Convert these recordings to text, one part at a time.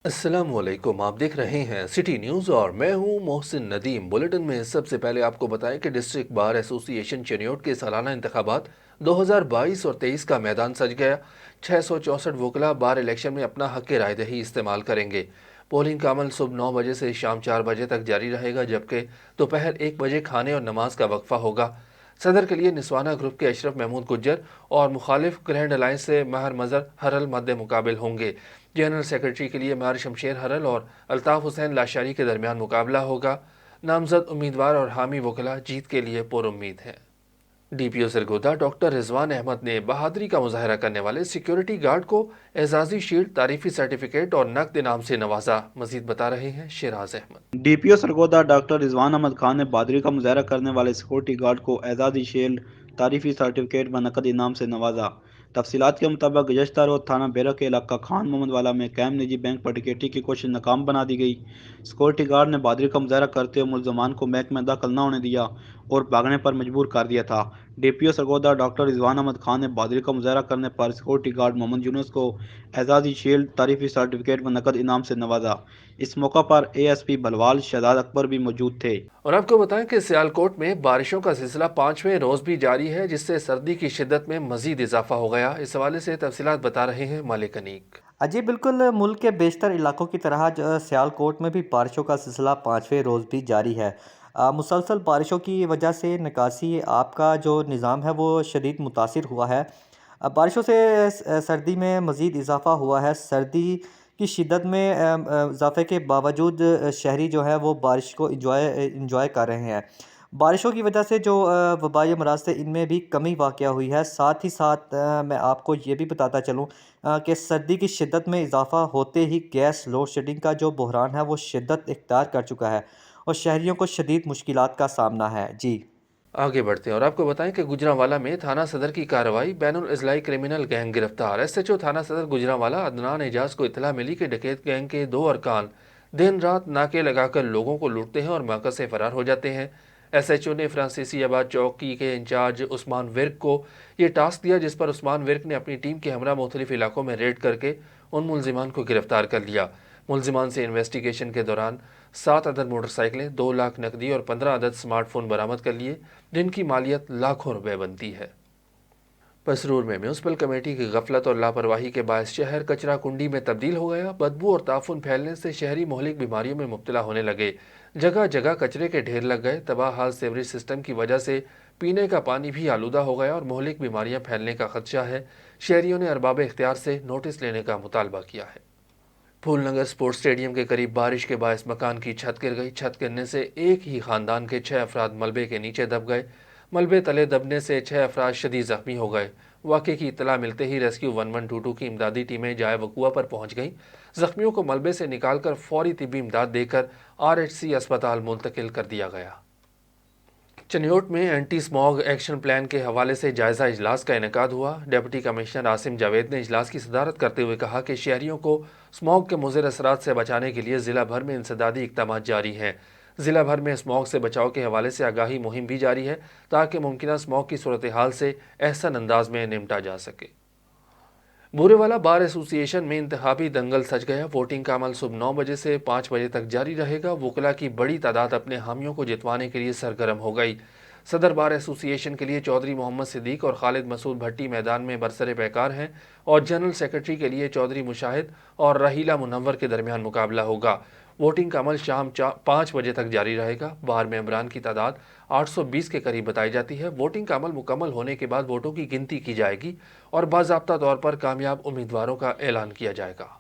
अस्सलाम वालेकुम। आप देख रहे हैं सिटी न्यूज़ और मैं हूं मोहसिन नदीम। बुलेटिन में सबसे पहले आपको बताएं कि डिस्ट्रिक्ट बार एसोसिएशन चिन्योट के सालाना इंतखाबात 2022 और 23 का मैदान सज गया। 664 वकला बार इलेक्शन में अपना हक राय दही इस्तेमाल करेंगे। पोलिंग का अमल सुबह 9 बजे से शाम 4 बजे तक जारी रहेगा, जबकि दोपहर 1 बजे खाने और नमाज का वक्फा होगा। सदर के लिए निस्वाना ग्रुप के अशरफ महमूद गुज्जर और मुखालिफ ग्रैंड अलायंस से महर मजर हरल मद्दे मुकाबिल होंगे। जनरल सेक्रेटरी के लिए मार शमशेर हरल और अल्ताफ हुसैन लाशारी के दरमियान मुकाबला होगा। नामजद उम्मीदवार और हामी वकला जीत के लिए पुरुम्मीद हैं। डीपीओ सरगोदा डॉक्टर रिजवान अहमद ने बहादुरी का मुजाहरा करने वाले सिक्योरिटी गार्ड को एजाजी शील्ड, तारीफी सर्टिफिकेट और नकद इनाम से नवाजा। मजीद बता रहे हैं शिराज अहमद। डीपीओ सरगोदा डॉक्टर रिजवान अहमद खान ने बहादुरी का मुजाहरा करने वाले सिक्योरिटी गार्ड को एजाजी शील्ड, तारीफी सर्टिफिकेट व नकद इनाम से नवाजा। तफसीलात के मुताबिक गुज़श्ता रोज़ थाना बेरा के इलाका खान मोहम्मद वाला में कैम निजी बैंक पर डकैती की कोशिश नाकाम बना दी गई। सिक्योरिटी गार्ड ने बहादुरी का मुजाहरा करते हुए मुलजमान को महकमे दाखिल न होने दिया और भागने पर मजबूर कर दिया था। डीपीओ सरगोदा डॉक्टर रिजवान अहमद खान ने बहादुरी का मुजाहरा करने पर सिक्योरिटी गार्ड मोहम्मद यूनुस को एजाजी शील्ड, तारीफी सर्टिफिकेट व नकद इनाम से नवाजा। इस मौका पर एएसपी बलवाल शहजाद अकबर भी मौजूद थे। और आपको बताएं कि सियालकोट में बारिशों का सिलसिला 5वें रोज भी जारी है, जिससे सर्दी की शिद्दत में मजीद इजाफा हो गया। इस हवाले से तफसीलात बता रहे हैं मालिक अनीक। अजी बिल्कुल, मुल्क के बेशतर इलाकों की तरह सियालकोट में भी बारिशों का सिलसिला 5वें रोज़ भी जारी है। मुसलसल बारिशों की वजह से निकासी आब का जो निज़ाम है वो शदीद मुतासिर हुआ है। बारिशों से सर्दी में मज़ीद इजाफ़ा हुआ है। सर्दी की शिद्दत में इजाफ़े के बावजूद शहरी जो है वो बारिश को इंजॉय कर रहे हैं। बारिशों की वजह से जो वबाई अमराज थे इनमें भी कमी वाक़या हुई है। साथ ही साथ मैं आपको ये भी बताता चलूँ कि सर्दी की शिद्दत में इजाफ़ा होते ही गैस लोड शेडिंग का जो बहरान है वो शिद्दत इख्तियार कर चुका है और शहरियों को शदीद मुश्किलात का सामना है। जी आगे बढ़ते हैं और आपको बताएं कि गुजरांवाला में थाना सदर की कार्रवाई, बैनुल इजलाई क्रिमिनल गैंग गिरफ्तार। एसएचओ थाना सदर गुजरांवाला अदनान एजाज को इतला मिली कि डकैत गैंग के 2 अरकान दिन रात नाके लगाकर लोगों को लूटते हैं और मौके से फरार हो जाते हैं। एसएचओ ने फ्रांसीसी आबाद चौकी के इंचार्ज उस्मान विर्क को ये टास्क दिया, जिस पर उस्मान विर्क ने अपनी टीम के हमरा मुख्तलिफ इलाकों में रेड करके उन मुलजिमान को गिरफ्तार कर लिया। मुलजिमान से इन्वेस्टिगेशन के दौरान 7 अदद मोटरसाइकिलें, 2 लाख नकदी और 15 अदद स्मार्टफोन बरामद कर लिए, जिनकी मालियत लाखों रुपए बनती है। पसरूर में म्यूनसिपल कमेटी की गफलत और लापरवाही के बायस शहर कचरा कुंडी में तब्दील हो गया। बदबू और ताफुन फैलने से शहरी मोहलिक बीमारियों में मुब्तला होने लगे। जगह जगह कचरे के ढेर लग गए। तबाह हाल सीवरेज सिस्टम की वजह से पीने का पानी भी आलूदा हो गया और मोहलिक बीमारियां फैलने का खदशा है। शहरियों ने अरबाब इख्तियार से नोटिस लेने का मुतालबा किया है। फूलनगर स्पोर्ट्स स्टेडियम के करीब बारिश के बायस मकान की छत गिर गई। छत गिरने से एक ही खानदान के 6 अफराद मलबे के नीचे दब गए। मलबे तले दबने से 6 अफराद शदीद जख्मी हो गए। वाक़े की इतला मिलते ही रेस्क्यू 1122 की इमदादी टीमें जाए वकुआ पर पहुंच गईं। जख्मियों को मलबे से निकालकर फौरी तिब्बी इमदाद देकर आरएचसी अस्पताल मुंतकिल कर दिया गया। चनियोट में एंटी स्मॉग एक्शन प्लान के हवाले से जायजा इजलास का इनेकाद हुआ। डिप्टी कमिश्नर आसिम जावेद ने इजलास की सदारत करते हुए कहा कि शहरियों को स्मॉग के मुज़िर असरात से बचाने के लिए ज़िला भर में इंसदादी इक़दाम जारी हैं। ज़िला भर में स्मॉग से बचाव के हवाले से आगाही मुहिम भी जारी है, ताकि मुमकिन स्मॉग की सूरत हाल से एहसन अंदाज में निपटा जा सके। बूरेवाला बार एसोसिएशन में इंतखाबी दंगल सज गया। वोटिंग का अमल सुबह 9 बजे से 5 बजे तक जारी रहेगा। वकला की बड़ी तादाद अपने हामियों को जितवाने के लिए सरगर्म हो गई। सदर बार एसोसिएशन के लिए चौधरी मोहम्मद सिद्दीक और खालिद मसूद भट्टी मैदान में बरसरे पैकार हैं और जनरल सेक्रेटरी के लिए चौधरी मुशाहिद और रहीला मुनव्वर के दरमियान मुकाबला होगा। वोटिंग का अमल शाम 5 बजे तक जारी रहेगा। बार मेंबरान की तादाद 820 के करीब बताई जाती है। वोटिंग का अमल मुकम्मल होने के बाद वोटों की गिनती की जाएगी और बाज़ाब्ता तौर पर कामयाब उम्मीदवारों का ऐलान किया जाएगा।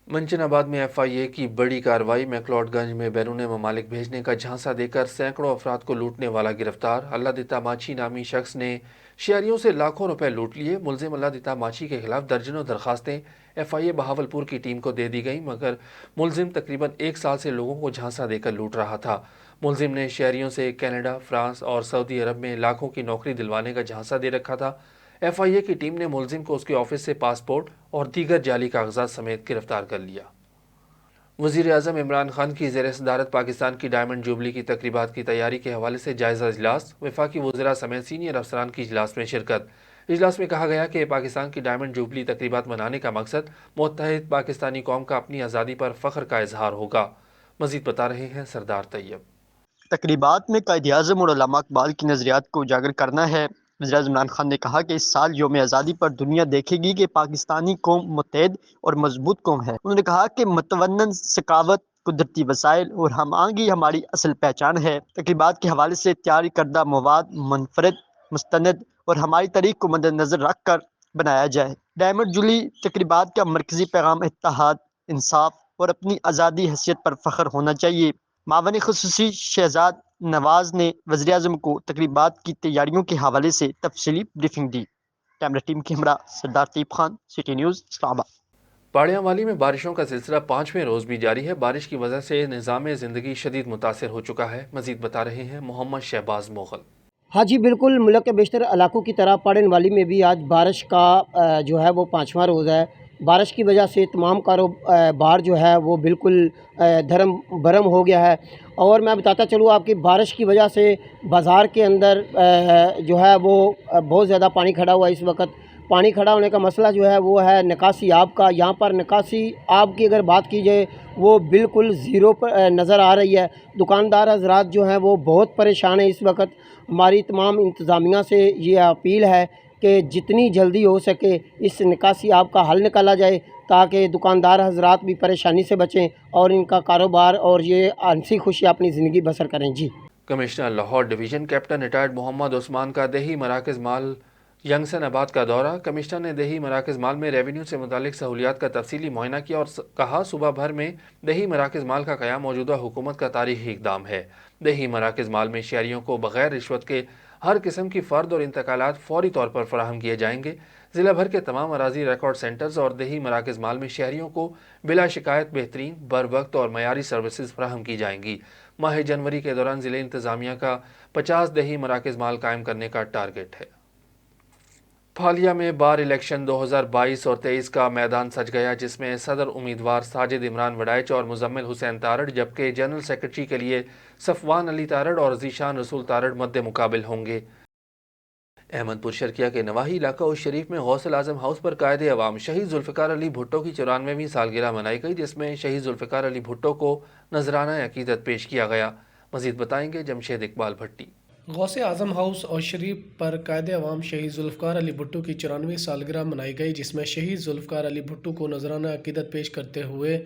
मंचनाबाद में एफआईए की बड़ी कार्रवाई। मैकलॉडगंज में बैरून ममालिक भेजने का झांसा देकर सैकड़ों अफराद को लूटने वाला गिरफ्तार। अल्लादिता माछी नामी शख्स ने शहरियों से लाखों रुपए लूट लिए। मुलजिम अल्लादिता माछी के खिलाफ दर्जनों दरखास्तें एफआईए बहावलपुर की टीम को दे दी गई, मगर मुलजिम तकरीबन 1 साल से लोगों को झांसा देकर लूट रहा था। मुलजिम ने शहरियों से कनाडा, फ्रांस और सऊदी अरब में लाखों की नौकरी दिलवाने का झांसा दे रखा था। एफआईए की टीम ने मुलजिम को उसके ऑफिस से पासपोर्ट और दीगर जाली कागजात समेत गिरफ्तार कर लिया। वज़ीर आज़म इमरान खान की ज़ेर सदारत पाकिस्तान की डायमंड जुबली की तकरीबात की तैयारी के हवाले से जायज़ा इजलास। वफाकी वज़रा समेत सीनियर अफसरान की इजलास में शिरकत। اجلاس میں کہا گیا کہ پاکستان کی ڈائمنڈ جوبلی تقریبات منانے کا مقصد متحد پاکستانی قوم کا اپنی آزادی پر فخر کا اظہار ہوگا۔ مزید بتا رہے ہیں سردار طیب۔ تقریبات میں قائد اعظم اور علامہ اقبال کی نظریات کو اجاگر کرنا ہے۔ وزیراعظم عمران خان نے کہا کہ اس سال یوم آزادی پر دنیا دیکھے گی کہ پاکستانی قوم متحد اور مضبوط قوم ہے۔ انہوں نے کہا کہ متوازن ثقافت، قدرتی وسائل اور ہم آہنگی ہماری اصل پہچان ہے۔ تقریبات کے حوالے سے تیار کردہ مواد منفرد، مستند اور ہماری تاریخ کو مد نظر رکھ کر بنایا جائے۔ ڈائمنڈ جوبلی تقریبات کا مرکزی پیغام اتحاد، انصاف اور اپنی آزادی حیثیت پر فخر ہونا چاہیے۔ معاون خصوصی شہزاد نواز نے وزیراعظم کو تقریبات کی تیاریوں کے حوالے سے تفصیلی بریفنگ دی۔ کیمرہ ٹیم کے ہمراہ سردار طیب خان، سٹی نیوز، اسلام آباد۔ پاڑیاں والی میں بارشوں کا سلسلہ 5ویں روز بھی جاری ہے۔ بارش کی وجہ سے نظام زندگی شدید متاثر ہو چکا ہے۔ مزید بتا رہے ہیں محمد شہباز مغل۔ ہاں جی بالکل، ملک کے بیشتر علاقوں کی طرح پاڑن والی میں بھی آج بارش کا جو ہے وہ 5واں روز ہے۔ بارش کی وجہ سے تمام کاروبار جو ہے وہ بالکل دھرم برہم ہو گیا ہے، اور میں بتاتا چلوں آپ کی بارش کی وجہ سے بازار کے اندر جو ہے وہ بہت زیادہ پانی کھڑا ہوا ہے اس وقت۔ پانی کھڑا ہونے کا مسئلہ جو ہے وہ ہے نکاسی آب کا۔ یہاں پر نکاسی آب کی اگر بات کی جائے وہ بالکل زیرو پر نظر آ رہی ہے۔ دکاندار حضرات جو ہیں وہ بہت پریشان ہیں اس وقت۔ ہماری تمام انتظامیہ سے یہ اپیل ہے کہ جتنی جلدی ہو سکے اس نکاسی آب کا حل نکالا جائے تاکہ دکاندار حضرات بھی پریشانی سے بچیں اور ان کا کاروبار اور یہ ہنسی خوشی اپنی زندگی بسر کریں۔ جی commissioner Lahore division captain retired Muhammad Usman کا دیہی مراکز مال ینگسن آباد کا دورہ۔ کمشنر نے دیہی مراکز مال میں ریونیو سے متعلق سہولیات کا تفصیلی معائنہ کیا اور کہا صوبہ بھر میں دیہی مراکز مال کا قیام موجودہ حکومت کا تاریخی اقدام ہے۔ دیہی مراکز مال میں شہریوں کو بغیر رشوت کے ہر قسم کی فرد اور انتقالات فوری طور پر فراہم کیے جائیں گے۔ ضلع بھر کے تمام اراضی ریکارڈ سینٹرز اور دیہی مراکز مال میں شہریوں کو بلا شکایت بہترین، بروقت اور معیاری سروسز فراہم کی جائیں گی۔ ماہ جنوری کے دوران ضلع انتظامیہ کا 50 دیہی مراکز مال قائم کرنے کا ٹارگٹ ہے۔ پھالیا میں بار الیکشن 2022 اور 23 کا میدان سج گیا، جس میں صدر امیدوار ساجد عمران وڈائچ اور مزمل حسین تارڑ، جبکہ جنرل سیکرٹری کے لیے صفوان علی تارڑ اور ذیشان رسول تارڑ مد مقابل ہوں گے۔ احمد پور شرکیہ کے نواحی علاقہ اور شریف میں غوث الاعظم ہاؤس پر قائد عوام شہید ذوالفقار علی بھٹو کی 94ویں سالگرہ منائی گئی، جس میں شہید ذوالفقار علی بھٹو کو نذرانہ عقیدت پیش کیا گیا۔ مزید بتائیں گے جمشید اقبال بھٹی۔ غوث اعظم ہاؤس اور شریف پر قائد عوام شہید ذوالفقار علی بھٹو کی 94ویں سالگرہ منائی گئی، جس میں شہید ذوالفقار علی بھٹو کو نذرانہ عقیدت پیش کرتے ہوئے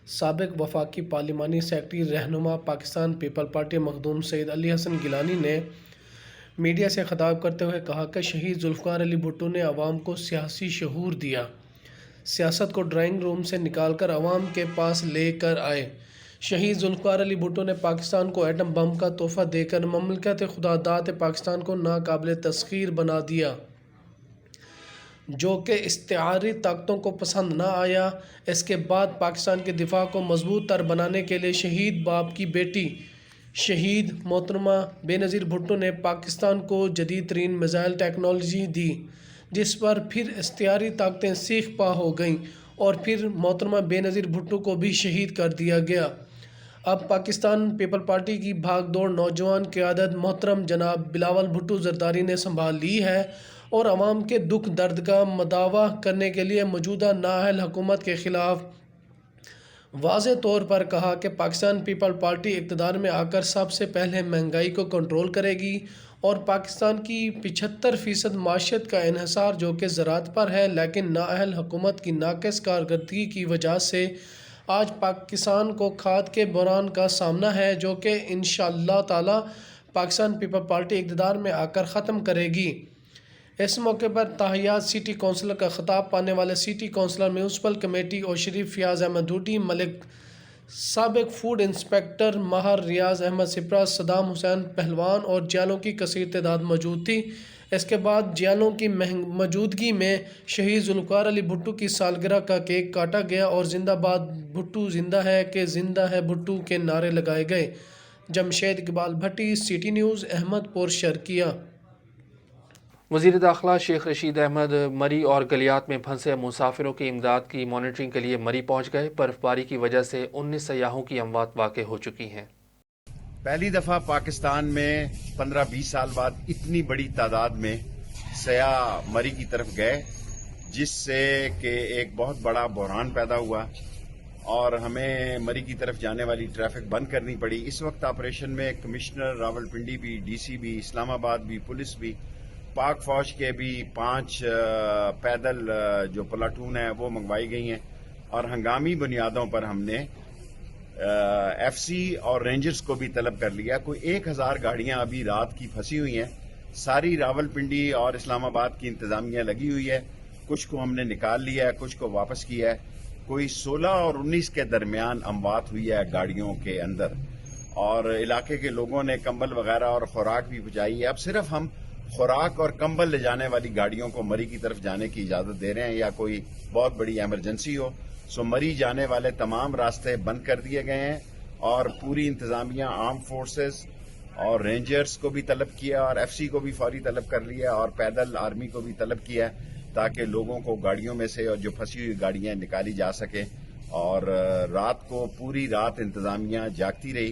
سابق وفاقی پارلیمانی سیکرٹری رہنما پاکستان پیپل پارٹی مخدوم سید علی حسن گیلانی نے میڈیا سے خطاب کرتے ہوئے کہا کہ شہید ذوالفقار علی بھٹو نے عوام کو سیاسی شعور دیا، سیاست کو ڈرائنگ روم سے نکال کر عوام کے پاس لے کر آئے۔ شہید ذوالفقار علی بھٹو نے پاکستان کو ایٹم بم کا تحفہ دے کر مملکت خدا داد پاکستان کو ناقابل تسخیر بنا دیا، جو کہ استعاری طاقتوں کو پسند نہ آیا۔ اس کے بعد پاکستان کے دفاع کو مضبوط تر بنانے کے لیے شہید باپ کی بیٹی شہید محترمہ بے نظیر بھٹو نے پاکستان کو جدید ترین میزائل ٹیکنالوجی دی، جس پر پھر استعاری طاقتیں سیخ پا ہو گئیں اور پھر محترمہ بے نظیر بھٹو کو بھی شہید کر دیا گیا۔ اب پاکستان پیپل پارٹی کی بھاگ دوڑ نوجوان قیادت محترم جناب بلاول بھٹو زرداری نے سنبھال لی ہے اور عوام کے دکھ درد کا مداوا کرنے کے لیے موجودہ نااہل حکومت کے خلاف واضح طور پر کہا کہ پاکستان پیپل پارٹی اقتدار میں آ کر سب سے پہلے مہنگائی کو کنٹرول کرے گی اور پاکستان کی 75% معیشت کا انحصار جو کہ زراعت پر ہے، لیکن نااہل حکومت کی ناقص کارکردگی کی وجہ سے آج پاکستان کو کھاد کے بحران کا سامنا ہے، جو کہ انشاءاللہ تعالی پاکستان پیپل پارٹی اقتدار میں آ کر ختم کرے گی۔ اس موقع پر تاحیات سٹی کونسلر کا خطاب پانے والے سٹی کونسلر میونسپل کمیٹی اور شریف فیاض احمد ڈوٹی ملک، سابق فوڈ انسپکٹر ماہر ریاض احمد سپرا، صدام حسین پہلوان اور جیلوں کی کثیر تعداد موجود تھی۔ اس کے بعد جیلوں کی موجودگی میں شہید ذوالفقار علی بھٹو کی سالگرہ کا کیک کاٹا گیا اور زندہ باد بھٹو زندہ ہے کہ زندہ ہے بھٹو کے نعرے لگائے گئے۔ جمشید اقبال بھٹی، سٹی نیوز، احمد پور شرکیہ۔ وزیر داخلہ شیخ رشید احمد مری اور گلیات میں پھنسے مسافروں کی امداد کی مانیٹرنگ کے لیے مری پہنچ گئے۔ برف باری کی وجہ سے 19 سیاحوں کی اموات واقع ہو چکی ہیں۔ پہلی دفعہ پاکستان میں 15-20 سال بعد اتنی بڑی تعداد میں سیاح مری کی طرف گئے، جس سے کہ ایک بہت بڑا بحران پیدا ہوا اور ہمیں مری کی طرف جانے والی ٹریفک بند کرنی پڑی۔ اس وقت آپریشن میں کمشنر راولپنڈی بھی، ڈی سی بھی، اسلام آباد بھی، پولیس بھی، پاک فوج کے بھی 5 پیدل جو پلاٹون ہیں وہ منگوائی گئی ہیں، اور ہنگامی بنیادوں پر ہم نے ایف سی اور رینجرز کو بھی طلب کر لیا۔ کوئی 1000 گاڑیاں ابھی رات کی پھنسی ہوئی ہیں، ساری راولپنڈی اور اسلام آباد کی انتظامیہ لگی ہوئی ہے، کچھ کو ہم نے نکال لیا ہے، کچھ کو واپس کیا ہے۔ کوئی 16 اور 19 کے درمیان اموات ہوئی ہے گاڑیوں کے اندر، اور علاقے کے لوگوں نے کمبل وغیرہ اور خوراک بھی پہنچائی ہے۔ اب صرف ہم خوراک اور کمبل لے جانے والی گاڑیوں کو مری کی طرف جانے کی اجازت دے رہے ہیں، یا کوئی بہت بڑی ایمرجنسی ہو۔ سو مری جانے والے تمام راستے بند کر دیے گئے ہیں، اور پوری انتظامیہ آرم فورسز اور رینجرز کو بھی طلب کیا، اور ایف سی کو بھی فوری طلب کر لیا، اور پیدل آرمی کو بھی طلب کیا، تاکہ لوگوں کو گاڑیوں میں سے اور جو پھنسی ہوئی گاڑیاں نکالی جا سکیں۔ اور رات کو پوری رات انتظامیہ جاگتی رہی،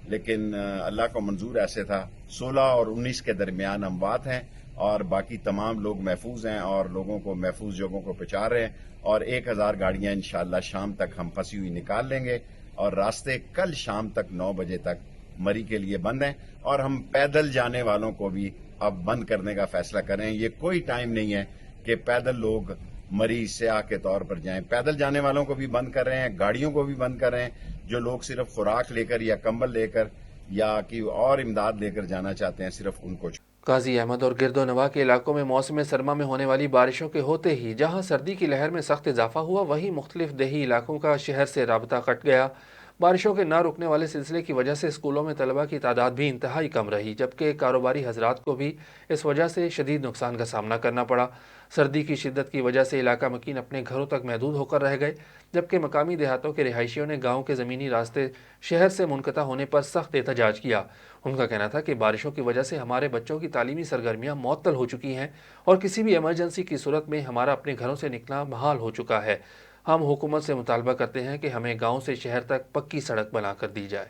لیکن اللہ کو منظور ایسے تھا۔ 16 اور 19 کے درمیان اموات ہیں، اور باقی تمام لوگ محفوظ ہیں، اور لوگوں کو محفوظ جگہوں کو پہنچا رہے ہیں، اور 1000 گاڑیاں انشاءاللہ شام تک ہم پھنسی ہوئی نکال لیں گے، اور راستے کل شام تک 9 بجے تک مری کے لیے بند ہیں، اور ہم پیدل جانے والوں کو بھی اب بند کرنے کا فیصلہ کریں۔ یہ کوئی ٹائم نہیں ہے کہ پیدل لوگ مری سیاح کے طور پر جائیں۔ پیدل جانے والوں کو بھی بند کر رہے ہیں، گاڑیوں کو بھی بند کر رہے ہیں۔ جو لوگ صرف خوراک لے کر یا کمبل لے کر یا کی اور امداد لے کر جانا چاہتے ہیں، صرف ان کو۔ غازی احمد اور گرد و نواح کے علاقوں میں موسم سرما میں ہونے والی بارشوں کے ہوتے ہی جہاں سردی کی لہر میں سخت اضافہ ہوا، وہیں مختلف دیہی علاقوں کا شہر سے رابطہ کٹ گیا۔ بارشوں کے نہ رکنے والے سلسلے کی وجہ سے اسکولوں میں طلبہ کی تعداد بھی انتہائی کم رہی، جبکہ کاروباری حضرات کو بھی اس وجہ سے شدید نقصان کا سامنا کرنا پڑا۔ سردی کی شدت کی وجہ سے علاقہ مکین اپنے گھروں تک محدود ہو کر رہ گئے، جبکہ مقامی دیہاتوں کے رہائشیوں نے گاؤں کے زمینی راستے شہر سے منقطع ہونے پر سخت احتجاج کیا۔ ان کا کہنا تھا کہ بارشوں کی وجہ سے ہمارے بچوں کی تعلیمی سرگرمیاں معطل ہو چکی ہیں، اور کسی بھی ایمرجنسی کی صورت میں ہمارا اپنے گھروں سے نکلنا محال ہو چکا ہے۔ ہم حکومت سے مطالبہ کرتے ہیں کہ ہمیں گاؤں سے شہر تک پکی سڑک بنا کر دی جائے۔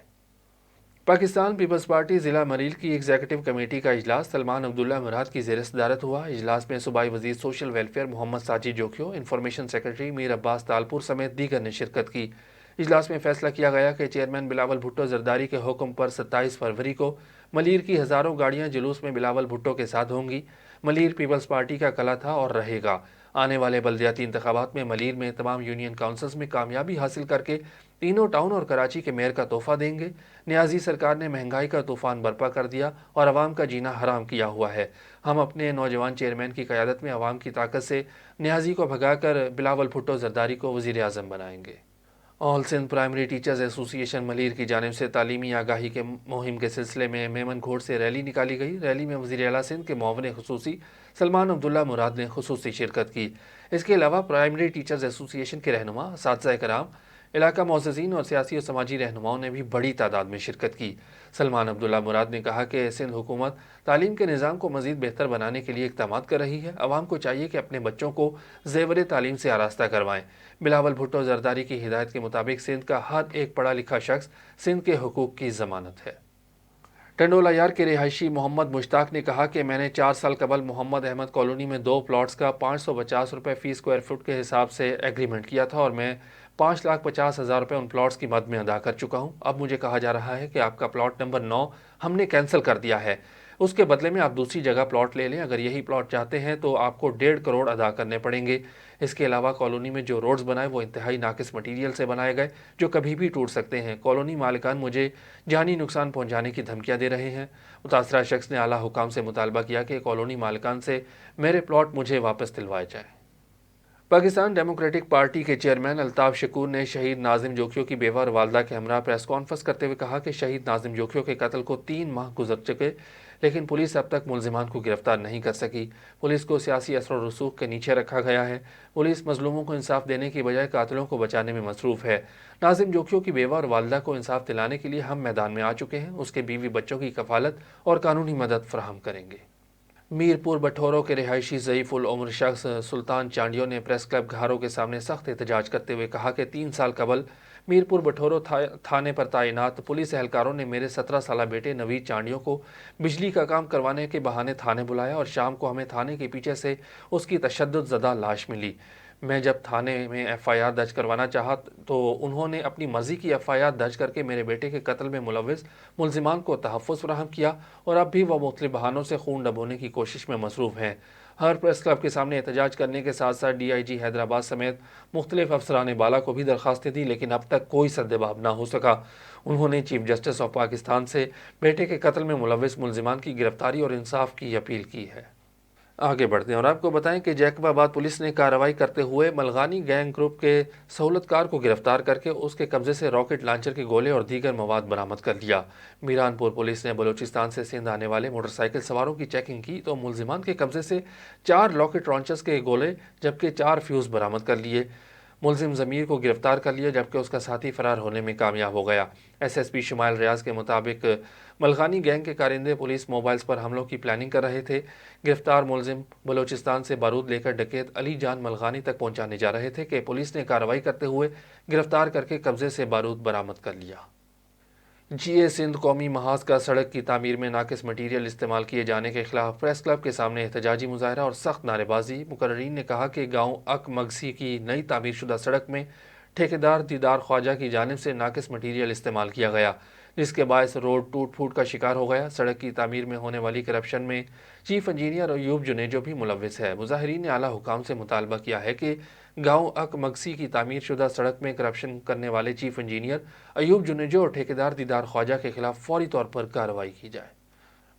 پاکستان پیپلز پارٹی ضلع مریل کی ایگزیکٹو کمیٹی کا اجلاس سلمان عبداللہ مراد کی زیر صدارت ہوا۔ اجلاس میں صوبائی وزیر سوشل ویلفیئر محمد ساجد جوکھیو، انفارمیشن سیکرٹری میر عباس تالپور سمیت دیگر نے شرکت کی۔ اجلاس میں فیصلہ کیا گیا کہ چیئرمین بلاول بھٹو زرداری کے حکم پر 27 فروری کو ملیر کی ہزاروں گاڑیاں جلوس میں بلاول بھٹو کے ساتھ ہوں گی۔ ملیر پیپلز پارٹی کا کلا تھا اور رہے گا۔ آنے والے بلدیاتی انتخابات میں ملیر میں تمام یونین کونسلز میں کامیابی حاصل کر کے تینوں ٹاؤن اور کراچی کے میئر کا تحفہ دیں گے۔ نیازی سرکار نے مہنگائی کا طوفان برپا کر دیا اور عوام کا جینا حرام کیا ہوا ہے۔ ہم اپنے نوجوان چیئرمین کی قیادت میں عوام کی طاقت سے نیازی کو بھگا کر بلاول بھٹو زرداری کو وزیر اعظم بنائیں گے۔ آل سندھ پرائمری ٹیچرز ایسوسی ایشن ملیر کی جانب سے تعلیمی آگاہی کے مہم کے سلسلے میں میمن گھوڑ سے ریلی نکالی گئی۔ ریلی میں وزیر اعلیٰ سندھ کے معاون خصوصی سلمان عبداللہ مراد نے خصوصی شرکت کی۔ اس کے علاوہ پرائمری ٹیچرز ایسوسی ایشن کے رہنما، اساتذہ کرام، علاقہ معززین اور سیاسی و سماجی رہنماؤں نے بھی بڑی تعداد میں شرکت کی۔ سلمان عبداللہ مراد نے کہا کہ سندھ حکومت تعلیم کے نظام کو مزید بہتر بنانے کے لیے اقدامات کر رہی ہے۔ عوام کو چاہیے کہ اپنے بچوں کو زیور تعلیم سے آراستہ کروائیں۔ بلاول بھٹو زرداری کی ہدایت کے مطابق سندھ کا ہر ایک پڑھا لکھا شخص سندھ کے حقوق کی ضمانت ہے۔ ٹنڈولا یار کے رہائشی محمد مشتاق نے کہا کہ میں نے 4 سال قبل محمد احمد کالونی میں 2 پلاٹس کا 550 روپے فی اسکوائر فٹ کے حساب سے ایگریمنٹ کیا تھا، اور میں 5,50,000 روپے ان پلاٹس کی مد میں ادا کر چکا ہوں۔ اب مجھے کہا جا رہا ہے کہ آپ کا پلاٹ نمبر 9 ہم نے کینسل کر دیا ہے، اس کے بدلے میں آپ دوسری جگہ پلاٹ لے لیں۔ اگر یہی پلاٹ چاہتے ہیں تو آپ کو 1.5 کروڑ ادا کرنے پڑیں گے۔ اس کے علاوہ کالونی میں جو روڈز بنائے وہ انتہائی ناقص مٹیریل سے بنائے گئے جو کبھی بھی ٹوٹ سکتے ہیں۔ کالونی مالکان مجھے جانی نقصان پہنچانے کی دھمکیاں دے رہے ہیں۔ متاثرہ شخص نے اعلیٰ حکام سے مطالبہ کیا کہ کالونی مالکان سے میرے پلاٹ مجھے واپس دلوائے جائیں۔ پاکستان ڈیموکریٹک پارٹی کے چیئرمین الطاف شکور نے شہید ناظم جوکھیو کی بیوہ اور والدہ کے ہمراہ پریس کانفرنس کرتے ہوئے کہا کہ شہید ناظم جوکھیو کے قتل کو 3 ماہ گزر چکے، لیکن پولیس اب تک ملزمان کو گرفتار نہیں کر سکی۔ پولیس کو سیاسی اثر و رسوخ کے نیچے رکھا گیا ہے۔ پولیس مظلوموں کو انصاف دینے کی بجائے قاتلوں کو بچانے میں مصروف ہے۔ ناظم جوکھیو کی بیوہ اور والدہ کو انصاف دلانے کے لیے ہم میدان میں آ چکے ہیں۔ اس کے بیوی بچوں کی کفالت اور قانونی مدد فراہم کریں گے۔ میرپور بٹھورو کے رہائشی ضعیف العمر شخص سلطان چانڈیو نے پریس کلب گھاروں کے سامنے سخت احتجاج کرتے ہوئے کہا کہ 3 سال قبل मीरपुर बठोरो थाने पर तैनात पुलिस एहलकारों ने मेरे 17 साल बेटे नवीद चांडियों को बिजली का काम करवाने के बहाने थाने बुलाया और शाम को हमें थाने के पीछे से उसकी तशद्दुद ज़दा लाश मिली। मैं जब थाने में एफआईआर दर्ज करवाना चाहा तो उन्होंने अपनी मर्जी की एफआईआर दर्ज करके मेरे बेटे के कत्ल में मुलव्विस मुलजिमान को तहफ़्फ़ुज़ फराहम किया और अब भी वह मुख्तलिफ बहानों से खून डबोने की कोशिश में मसरूफ़ हैं। हर प्रेस क्लब के सामने एहतजाज करने के साथ साथ DIG हैदराबाद समेत मुख्तलिफ अफसरान बाला को भी दरख्वास्तें दी, लेकिन अब तक कोई सद्जवाब ना हो सका। उन्होंने चीफ जस्टिस ऑफ पाकिस्तान से बेटे के कत्ल में मुलव्विस मुलजिमान की गिरफ्तारी और इंसाफ की अपील की है। आगे बढ़ते हैं और आपको बताएं कि जैकबाबाद पुलिस ने कार्रवाई करते हुए मलगानी गैंग ग्रुप के सहूलतकार को गिरफ्तार करके उसके कब्जे से रॉकेट लॉन्चर के गोले और दीगर मवाद बरामद कर लिया। मीरानपुर पुलिस ने बलूचिस्तान से सिंध आने वाले मोटरसाइकिल सवारों की चेकिंग की तो मुलजिमान के कब्जे से 4 रॉकेट लॉन्चर्स के गोले जबकि 4 फ्यूज़ बरामद कर लिए। मुलजिम ज़मीर को गिरफ्तार कर लिया जबकि उसका साथी फरार होने में कामयाब हो गया। SSP शुमाइल रियाज के मुताबिक मलगानी गैंग के कारिंदे पुलिस मोबाइल्स पर हमलों की प्लानिंग कर रहे थे। गिरफ्तार मुलजिम बलूचिस्तान से बारूद लेकर डकैत अली जान मलगानी तक पहुंचाने जा रहे थे कि पुलिस ने कार्रवाई करते हुए गिरफ्तार करके कब्जे से बारूद बरामद कर लिया। GA सिंध कौमी महाज का सड़क की तामीर में नाकिस मटीरियल इस्तेमाल किए जाने के खिलाफ प्रेस क्लब के सामने एहतजाजी मुजाहरा और सख्त नारेबाजी। मुकर्रीन ने कहा कि गांव अक मगसी की नई तामीर शुदा सड़क में ठेकेदार दीदार ख्वाजा की जानिब से नाकिस मटीरियल इस्तेमाल किया गया, जिसके बायस रोड टूट फूट का शिकार हो गया। सड़क की तामीर में होने वाली करप्शन में चीफ इंजीनियर अयूब जुनेजो भी मुलव्विस है। मुजाहिरीन ने आला हुकाम से मुतालबा किया है कि गांव अक मगसी की तामीर शुदा सड़क में करप्शन करने वाले चीफ इंजीनियर अयूब जुनेजो और ठेकेदार दीदार ख्वाजा के खिलाफ फौरी तौर पर कार्रवाई की जाए।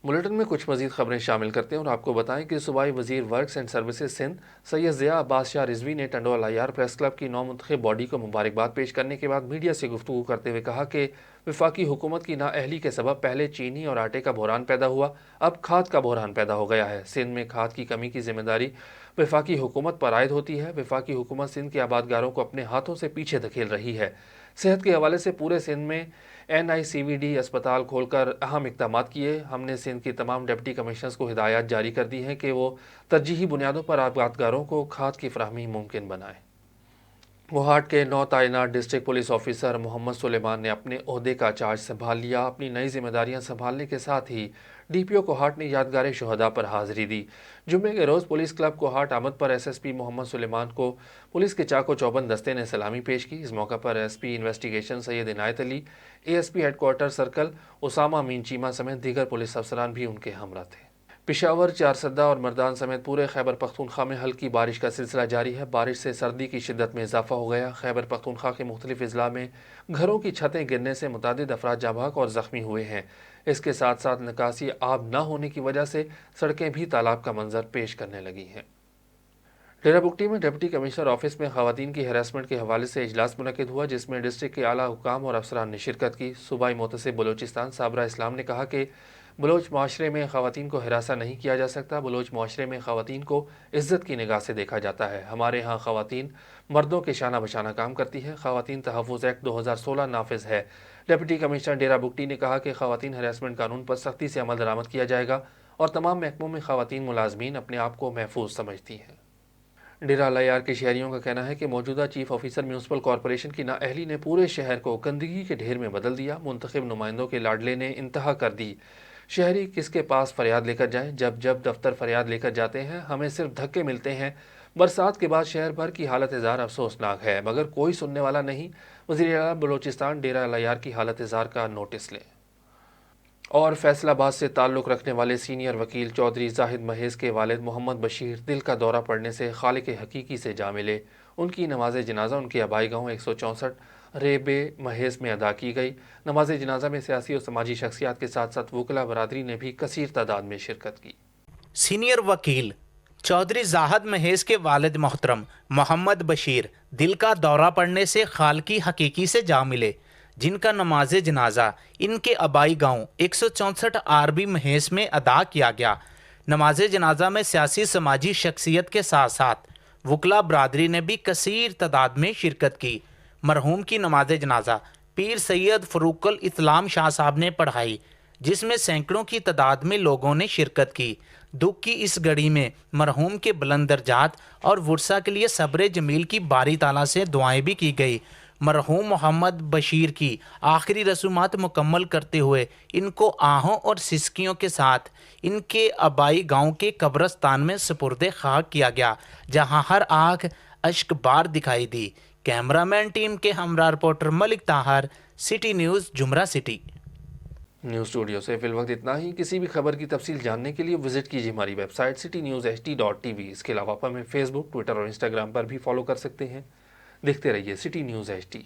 बुलेटिन में कुछ मजीद खबरें शामिल करते हैं और आपको बताएं कि सूबाई वजीर works and services Sindh Syed Zia Abbas Shah Rizvi ने टंडोल IR प्रेस क्लब की नौमुंतखब बॉडी को मुबारकबाद पेश करने के बाद मीडिया से गुफ्तगू करते हुए कहा कि वफाकी हुकूमत की नाअहली के सबब पहले चीनी और आटे का बहरान पैदा हुआ, अब खाद का बहरान पैदा हो गया है। सिंध में खाद की कमी की जिम्मेदारी वफाकी हुकूमत पर आयद होती है। वफाकी हुकूमत सिंध के आबादगारों को अपने हाथों से पीछे धकेल रही है। सेहत के हवाले से पूरे सिंध में NICVD अस्पताल खोलकर अहम इक़दाम किए। हमने सिंध की तमाम डिप्टी कमिश्नर्स को हिदायत जारी कर दी हैं कि वो तरजीही बुनियादों पर आबादगारों को खाद की फराहमी मुमकिन बनाएं। कोहाट के नौ तैनात district police officer Mohammad Suleman ने अपने ओहदे का चार्ज संभाल लिया। अपनी नई जिम्मेदारियां संभालने के साथ ही DPO कोहाट ने यादगार शहदा पर हाजिरी दी। जुम्मे के रोज़ पुलिस क्लब कोहाट आमद पर SSP मोहम्मद सुलेमान को पुलिस के चाको चौबंद दस्ते ने सलामी पेश की। इस मौका पर SP investigation Syed Inayat Ali, ASP headquarter circle Usama मीन चीमा समेत दीगर पुलिस अफसरान भी उनके हमरा थे। पेशावर, चारसद्दा और मर्दान समेत पूरे खैबर पख्तूनख्वा में हल्की बारिश का सिलसिला जारी है। बारिश से सर्दी की शिद्दत में इजाफा हो गया। खैबर पख्तूनख्वा के मुख्तलिफ अजला में घरों की छतें गिरने से मुतादिद अफराद जाँ बहक और ज़ख्मी हुए हैं। इसके साथ साथ निकासी आब न होने की वजह से सड़कें भी तालाब का मंजर पेश करने लगी हैं। डेरा बुगटी में डिप्टी कमिश्नर ऑफिस में खवातीन की हरासमेंट के हवाले से इजलास मुनक्किद हुआ, जिसमें डिस्ट्रिक्ट के आला हुकाम और अफसरान ने शिरकत की। सूबाई मोतसिब बलूचिस्तान साबरा इस्लाम ने कहा कि बलोच माशरे में खवातीन को हिरासा नहीं किया जा सकता। बलोच माशरे में खवातीन को इज्जत की निगाह से देखा जाता है। हमारे यहाँ खवातीन मर्दों के शाना बशाना काम करती है। खवातीन तहफ़्फ़ुज़ एक्ट 2016 नाफिज है। डिप्टी कमिश्नर डेरा बुगटी ने कहा कि खवातीन हरासमेंट कानून पर सख्ती से अमल दरामद किया जाएगा और तमाम महकमों में खवातीन मुलाजमीन अपने आप को महफूज समझती हैं। डेरा LIR के शहरियों का कहना है कि मौजूदा चीफ ऑफिसर म्यूनसिपल कॉरपोरेशन की नाअहली ने पूरे शहर को गंदगी के ढेर में बदल दिया। मुंतखब नुमाइंदों के लाडले ने इंतहा कर दी। शहरी किसके पास फरियाद लेकर जाएं? जब जब दफ्तर फरियाद लेकर जाते हैं हमें सिर्फ धक्के मिलते हैं। बरसात के बाद शहर भर की हालत इज़ार अफसोसनाक है, मगर कोई सुनने वाला नहीं। वज़ीर आला बलूचिस्तान डेरा LIR की हालत इज़ार का नोटिस लें। और फैसलाबाद से ताल्लुक़ रखने वाले सीनियर वकील चौधरी जाहिद महेज के वालिद मोहम्मद बशीर दिल का दौरा पड़ने से खालिक हकीकी से जा मिले। उनकी नमाज जनाजा उनके आबाई गाँव 164 रेबे महेज में अदा की गई। नमाज जनाजा में सियासी और समाजी शख्सियात के साथ साथ वकला बरादरी ने भी कसीर तादाद में शिरकत की। सीनियर वकील चौधरी जाहिद महेज के वालिद मोहतरम मोहम्मद बशीर दिल का दौरा पड़ने से खालिकी हकीकी से जा मिले, जिनका नमाज जनाजा इनके आबाई गांव 164 RB महेज में अदा किया गया। नमाज जनाजा में सियासी समाजी शख्सियत के साथ साथ वकला बरादरी ने भी कसीर तादाद में शिरकत की। मरहूम की नमाज जनाजा पीर सैयद फ़रूकुल इस्लाम शाह साहब ने पढ़ाई, जिसमें सैकड़ों की तादाद में लोगों ने शिरकत की। दुख की इस घड़ी में मरहूम के बुलंद दर्जात और वर्सा के लिए सब्र जमील की बारी ताला से दुआएं भी की गई। मरहूम मोहम्मद बशीर की आखिरी रसूमात मुकम्मल करते हुए इनको आहों और सिसकियों के साथ इनके आबाई गांव के कब्रस्तान में सुपुर्द खाक किया गया, जहां हर आंख अश्क बार दिखाई दी। कैमरामैन टीम के हमरा reporter Malik Tahir, city news, जुमरा सिटी। न्यूज़ स्टूडियो से फिल वक्त इतना ही। किसी भी खबर की तफसील जानने के लिए विजिट कीजिए हमारी वेबसाइट citynewshd.tv। इसके अलावा आप हमें फेसबुक, ट्विटर और इंस्टाग्राम पर भी फॉलो कर सकते हैं। देखते रहिए सिटी न्यूज़ HD।